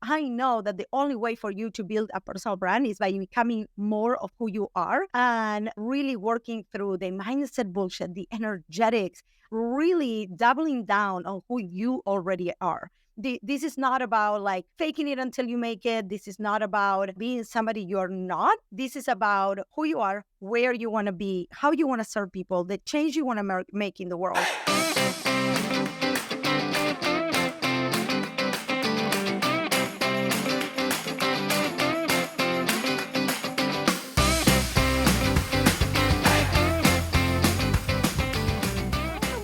I know that the only way for you to build a personal brand is by becoming more of who you are and really working through the mindset bullshit, the energetics, really doubling down on who you already are. This is not about like faking it until you make it. This is not about being somebody you're not. This is about who you are, where you want to be, how you want to serve people, the change you want to make in the world.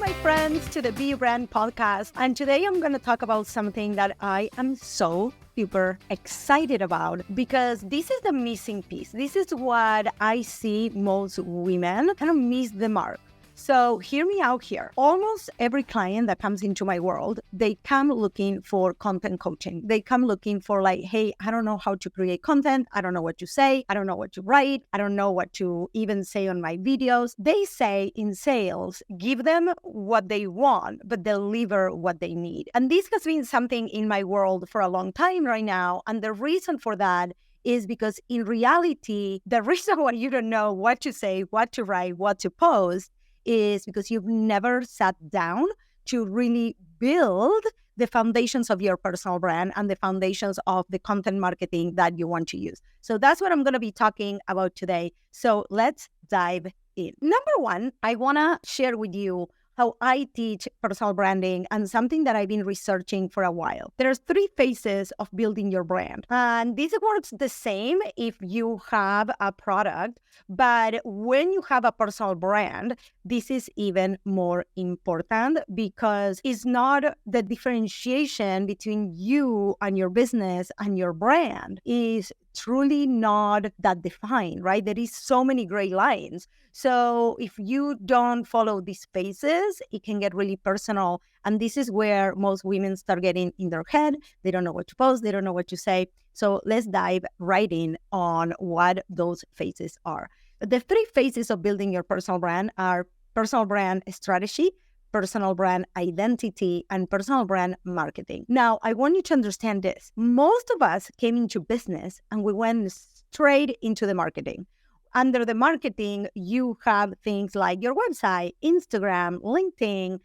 My friends, to the Be Brand podcast. And today I'm going to talk about something that I am so super excited about because this is the missing piece. This is what I see most women kind of miss the mark. So hear me out here. Almost every client that comes into my world, they come looking for content coaching. They come looking for like, hey, I don't know how to create content. I don't know what to say. I don't know what to write. I don't know what to even say on my videos. They say in sales, give them what they want, but deliver what they need. And this has been something in my world for a long time right now. And the reason for that is because in reality, the reason why you don't know what to say, what to write, what to post is because you've never sat down to really build the foundations of your personal brand and the foundations of the content marketing that you want to use. So that's what I'm going to be talking about today. So let's dive in. Number one, I want to share with you how I teach personal branding and something that I've been researching for a while. There's 3 phases of building your brand. And this works the same if you have a product, but when you have a personal brand, this is even more important because it's not the differentiation between you and your business and your brand is truly not that defined, right? There is so many gray lines. So if you don't follow these phases, it can get really personal. And this is where most women start getting in their head. They don't know what to post. They don't know what to say. So let's dive right in on what those phases are. The 3 phases of building your personal brand are personal brand strategy, personal brand identity, and personal brand marketing. Now, I want you to understand this. Most of us came into business and we went straight into the marketing. Under the marketing, you have things like your website, Instagram, LinkedIn,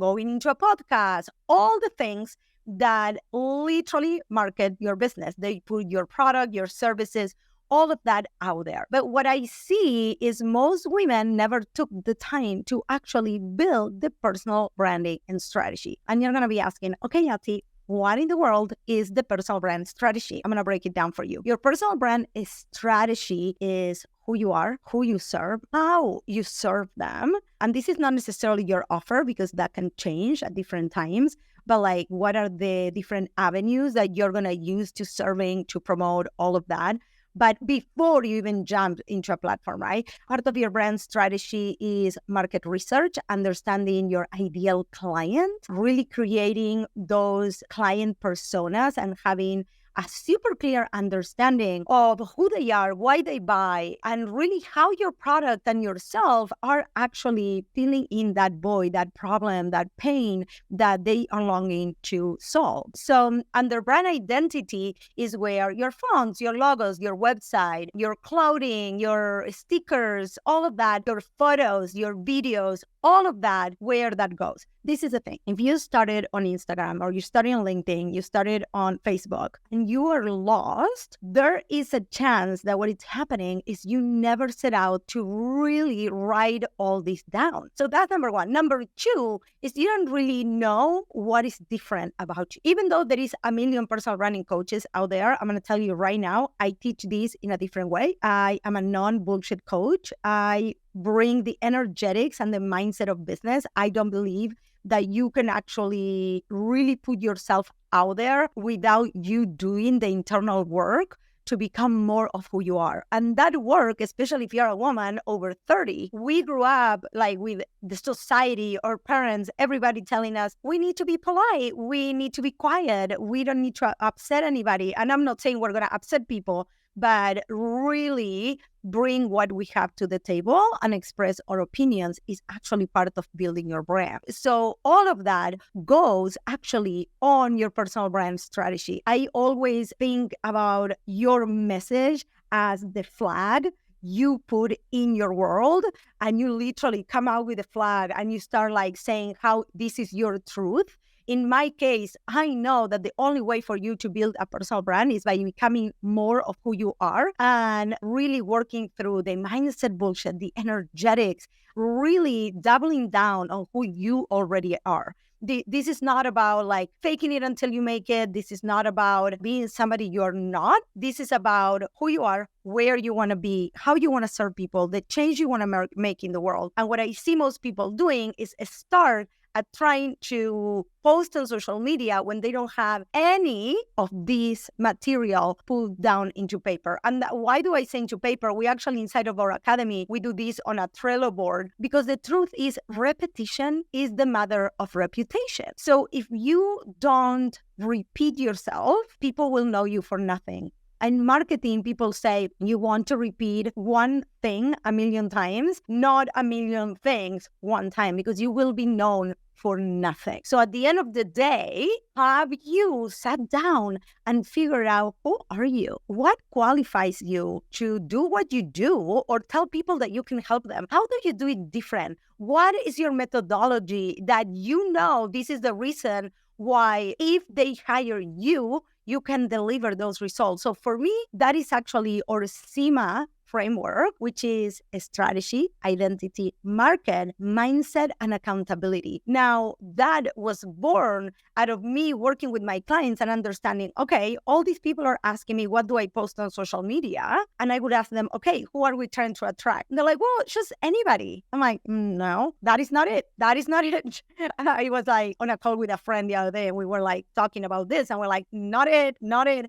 going into a podcast, all the things that literally market your business. They put your product, your services, all of that out there. But what I see is most women never took the time to actually build the personal branding and strategy. And you're going to be asking, okay, Yati, what in the world is the personal brand strategy? I'm going to break it down for you. Your personal brand strategy is who you are, who you serve, how you serve them. And this is not necessarily your offer because that can change at different times, but like what are the different avenues that you're going to use to serving, to promote all of that. But before you even jump into a platform, right? Part of your brand strategy is market research, understanding your ideal client, really creating those client personas and having a super clear understanding of who they are, why they buy, and really how your product and yourself are actually filling in that void, that problem, that pain that they are longing to solve. So under brand identity is where your fonts, your logos, your website, your clothing, your stickers, all of that, your photos, your videos, all of that, where that goes. This is the thing. If you started on Instagram or you started on LinkedIn, you started on Facebook, and you are lost, there is a chance that what is happening is you never set out to really write all this down. So that's number one. Number 2 is you don't really know what is different about you. Even though there is a million personal branding coaches out there, I'm going to tell you right now, I teach this in a different way. I am a non-bullshit coach. I bring the energetics and the mindset of business. I don't believe that you can actually really put yourself out there without you doing the internal work to become more of who you are. And that work, especially if you're a woman over 30, we grew up like with the society or parents, everybody telling us, we need to be polite, we need to be quiet, we don't need to upset anybody. And I'm not saying we're going to upset people, but really bring what we have to the table and express our opinions is actually part of building your brand. So all of that goes actually on your personal brand strategy. I always think about your message as the flag you put in your world, and you literally come out with a flag and you start like saying how this is your truth. In my case, I know that the only way for you to build a personal brand is by becoming more of who you are and really working through the mindset bullshit, the energetics, really doubling down on who you already are. This is not about like faking it until you make it. This is not about being somebody you're not. This is about who you are, where you want to be, how you want to serve people, the change you want to make in the world. And what I see most people doing is start at trying to post on social media when they don't have any of this material put down into paper. And why do I say into paper? We actually, inside of our academy, we do this on a Trello board, because the truth is repetition is the mother of reputation. So if you don't repeat yourself, people will know you for nothing. In marketing, people say you want to repeat one thing a million times, not a million things one time, because you will be known for nothing. So at the end of the day, have you sat down and figured out who are you? What qualifies you to do what you do or tell people that you can help them? How do you do it different? What is your methodology that you know this is the reason why if they hire you, you can deliver those results? So for me, that is actually our SEMA framework, which is a strategy, identity, market, mindset, and accountability. Now, that was born out of me working with my clients and understanding, okay, all these people are asking me, what do I post on social media? And I would ask them, okay, who are we trying to attract? And they're like, well, just anybody. I'm like, no, that is not it. That is not it. I was like on a call with a friend the other day, and we were like talking about this, and we're like, not it.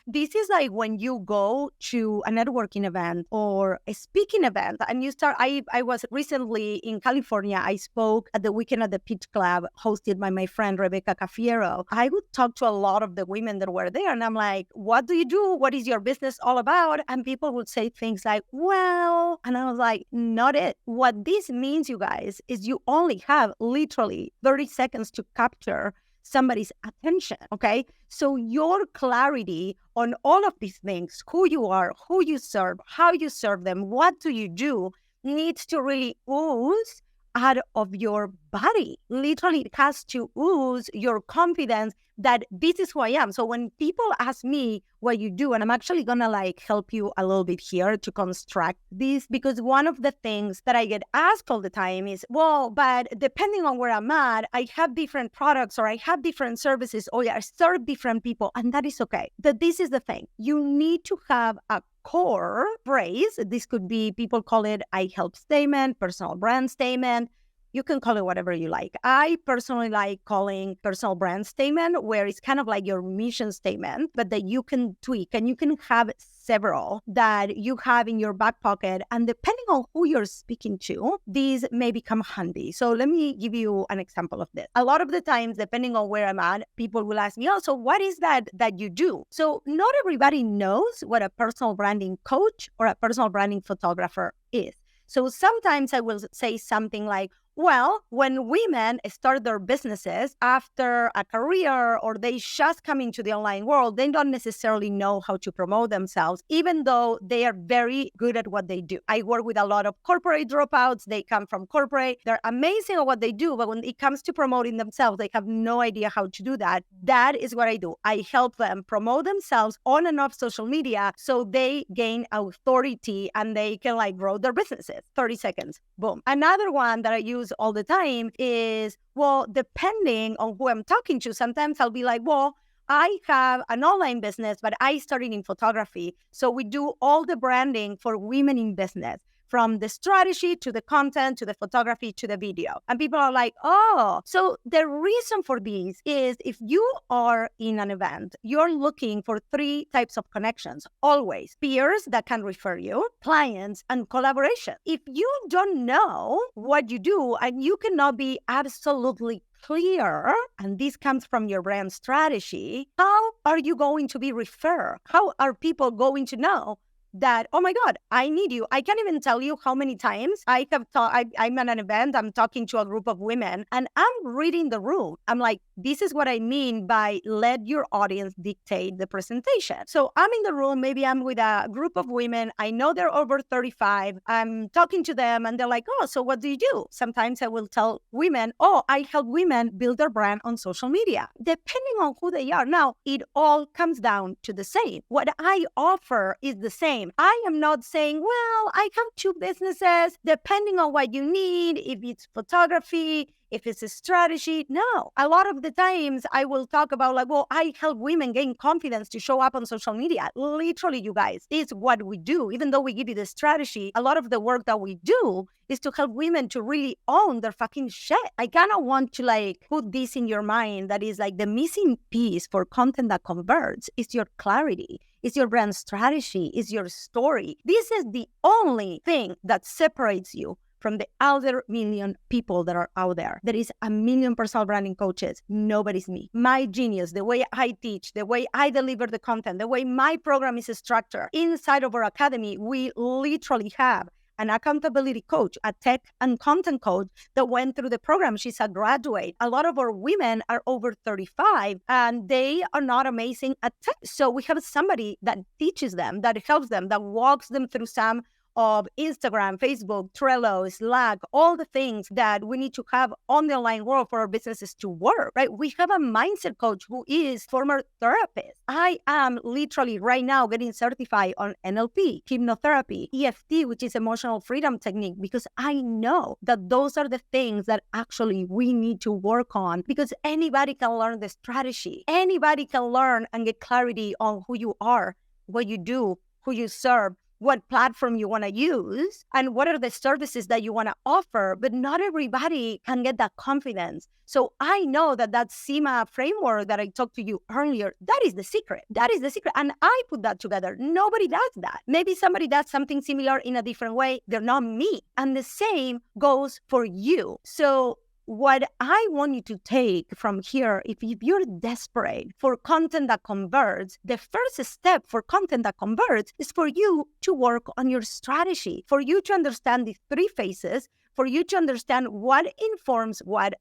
This is like when you go to a networking event or a speaking event and you start, I was recently in California. I spoke at the Weekend at the Pitch Club hosted by my friend Rebecca Cafiero. I would talk to a lot of the women that were there, and I'm like, what do you do? What is your business all about? And people would say things like, well, and I was like, not it. What this means, you guys, is you only have literally 30 seconds to capture somebody's attention, okay? So your clarity on all of these things, who you are, who you serve, how you serve them, what do you do, needs to really ooze out of your body. Literally, it has to ooze your confidence that this is who I am. So when people ask me what you do, and I'm actually gonna like help you a little bit here to construct this, because one of the things that I get asked all the time is, well, but depending on where I'm at, I have different products or I have different services or I serve different people, and that is okay. But this is the thing. You need to have a core phrase. This could be, people call it I help statement, personal brand statement. You can call it whatever you like. I personally like calling personal brand statement, where it's kind of like your mission statement, but that you can tweak and you can have several that you have in your back pocket. And depending on who you're speaking to, these may become handy. So let me give you an example of this. A lot of the times, depending on where I'm at, people will ask me, oh, so what is that you do? So not everybody knows what a personal branding coach or a personal branding photographer is. So sometimes I will say something like, well, when women start their businesses after a career or they just come into the online world, they don't necessarily know how to promote themselves, even though they are very good at what they do. I work with a lot of corporate dropouts. They come from corporate. They're amazing at what they do, but when it comes to promoting themselves, they have no idea how to do that. That is what I do. I help them promote themselves on and off social media so they gain authority and they can like grow their businesses. 30 seconds. Boom. Another one that I use all the time is, well, depending on who I'm talking to, sometimes I'll be like, well, I have an online business, but I started in photography. So we do all the branding for women in business, from the strategy to the content to the photography to the video. And people are like, oh, so the reason for this is if you are in an event, you're looking for 3 types of connections, always: peers that can refer you, clients, and collaboration. If you don't know what you do and you cannot be absolutely clear, and this comes from your brand strategy, how are you going to be referred? How are people going to know that, oh my God, I need you. I can't even tell you how many times I have I'm at an event, I'm talking to a group of women, and I'm reading the room. I'm like, this is what I mean by let your audience dictate the presentation. So I'm in the room, maybe I'm with a group of women. I know they're over 35. I'm talking to them and they're like, oh, so what do you do? Sometimes I will tell women, oh, I help women build their brand on social media, depending on who they are. Now, it all comes down to the same. What I offer is the same. I am not saying, well, I have two businesses, depending on what you need, if it's photography, if it's a strategy. No, a lot of the times I will talk about like, well, I help women gain confidence to show up on social media. Literally, you guys, it's what we do. Even though we give you the strategy, a lot of the work that we do is to help women to really own their fucking shit. I kind of want to like put this in your mind that is like the missing piece for content that converts is your clarity. It's your brand strategy, it's your story. This is the only thing that separates you from the other million people that are out there. There is a million personal branding coaches. Nobody's me. My genius, the way I teach, the way I deliver the content, the way my program is structured. Inside of our academy, we literally have an accountability coach, a tech and content coach that went through the program. She's a graduate. A lot of our women are over 35 and they are not amazing at tech. So we have somebody that teaches them, that helps them, that walks them through some of Instagram, Facebook, Trello, Slack, all the things that we need to have on the online world for our businesses to work, right? We have a mindset coach who is former therapist. I am literally right now getting certified on NLP, hypnotherapy, EFT, which is emotional freedom technique, because I know that those are the things that actually we need to work on, because anybody can learn the strategy. Anybody can learn and get clarity on who you are, what you do, who you serve, what platform you want to use, and what are the services that you want to offer, but not everybody can get that confidence. So I know that SEMA framework that I talked to you earlier, that is the secret. That is the secret. And I put that together. Nobody does that. Maybe somebody does something similar in a different way. They're not me. And the same goes for you. So what I want you to take from here, if you're desperate for content that converts, the first step for content that converts is for you to work on your strategy, for you to understand the three phases, for you to understand what informs what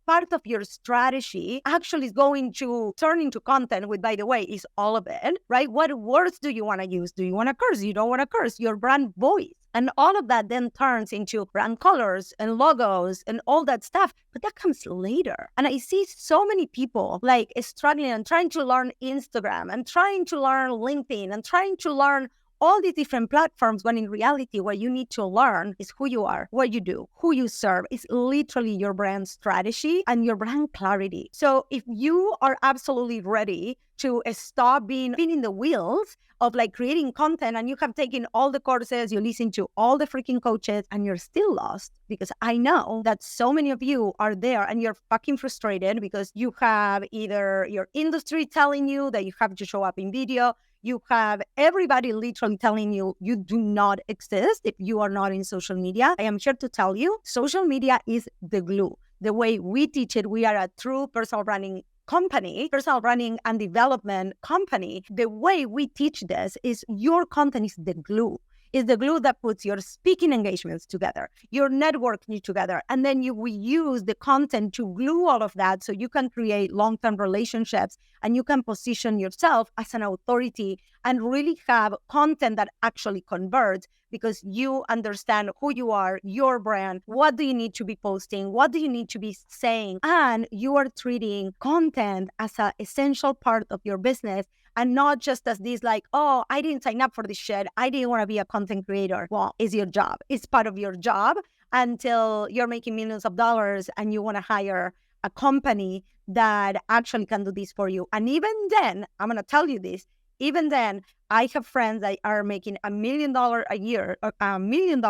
part of your strategy actually is going to turn into content, which, by the way, is all of it, right? What words do you want to use? Do you want to curse? You don't want to curse. Your brand voice. And all of that then turns into brand colors and logos and all that stuff. But that comes later. And I see so many people like struggling and trying to learn Instagram and trying to learn LinkedIn and trying to learn all these different platforms, when in reality, what you need to learn is who you are, what you do, who you serve. It's literally your brand strategy and your brand clarity. So if you are absolutely ready to stop being spinning the wheels of like creating content, and you have taken all the courses, you listen to all the freaking coaches, and you're still lost, because I know that so many of you are there and you're fucking frustrated because you have either your industry telling you that you have to show up in video, you have everybody literally telling you you do not exist if you are not in social media. I am here to tell you, social media is the glue. The way we teach it, we are a true personal branding company, personal branding and development company. The way we teach this is your content is the glue. Is the glue that puts your speaking engagements together, your networking together, and then we use the content to glue all of that so you can create long-term relationships and you can position yourself as an authority and really have content that actually converts, because you understand who you are, your brand, what do you need to be posting, what do you need to be saying, and you are treating content as an essential part of your business. And not just as this like, oh, I didn't sign up for this shit. I didn't want to be a content creator. Well, it's your job. It's part of your job until you're making millions of dollars and you want to hire a company that actually can do this for you. And even then, I'm going to tell you this, even then, I have friends that are making $1 million a year, $1 million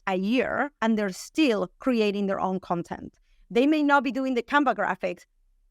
a year, and they're still creating their own content. They may not be doing the Canva graphics,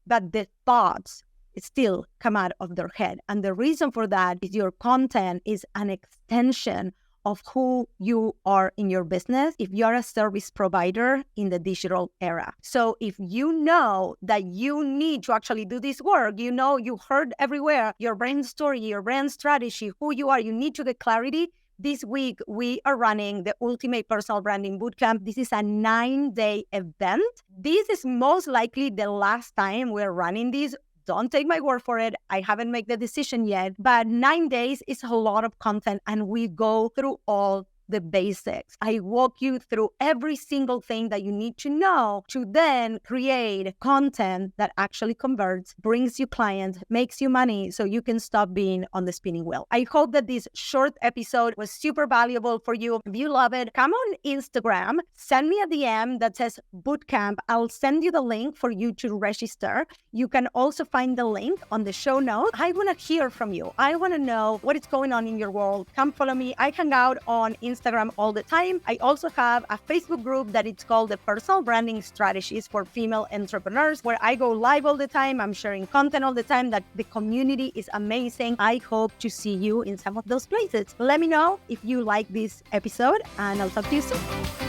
but the thoughts still come out of their head. And the reason for that is your content is an extension of who you are in your business if you're a service provider in the digital era. So if you know that you need to actually do this work, you heard everywhere your brand story, your brand strategy, who you are, you need to get clarity, This week, we are running the Ultimate Personal Branding Bootcamp. This is a 9-day event. This is most likely the last time we're running this. Don't take my word for it. I haven't made the decision yet, but 9 days is a lot of content and we go through all the basics. I walk you through every single thing that you need to know to then create content that actually converts, brings you clients, makes you money so you can stop being on the spinning wheel. I hope that this short episode was super valuable for you. If you love it, come on Instagram, send me a DM that says bootcamp. I'll send you the link for you to register. You can also find the link on the show notes. I want to hear from you. I want to know what is going on in your world. Come follow me. I hang out on Instagram all the time. I also have a Facebook group that it's called the Personal Branding Strategies for Female Entrepreneurs, where I go live all the time. I'm sharing content all the time. That the community is amazing. I hope to see you in some of those places. Let me know if you like this episode and I'll talk to you soon.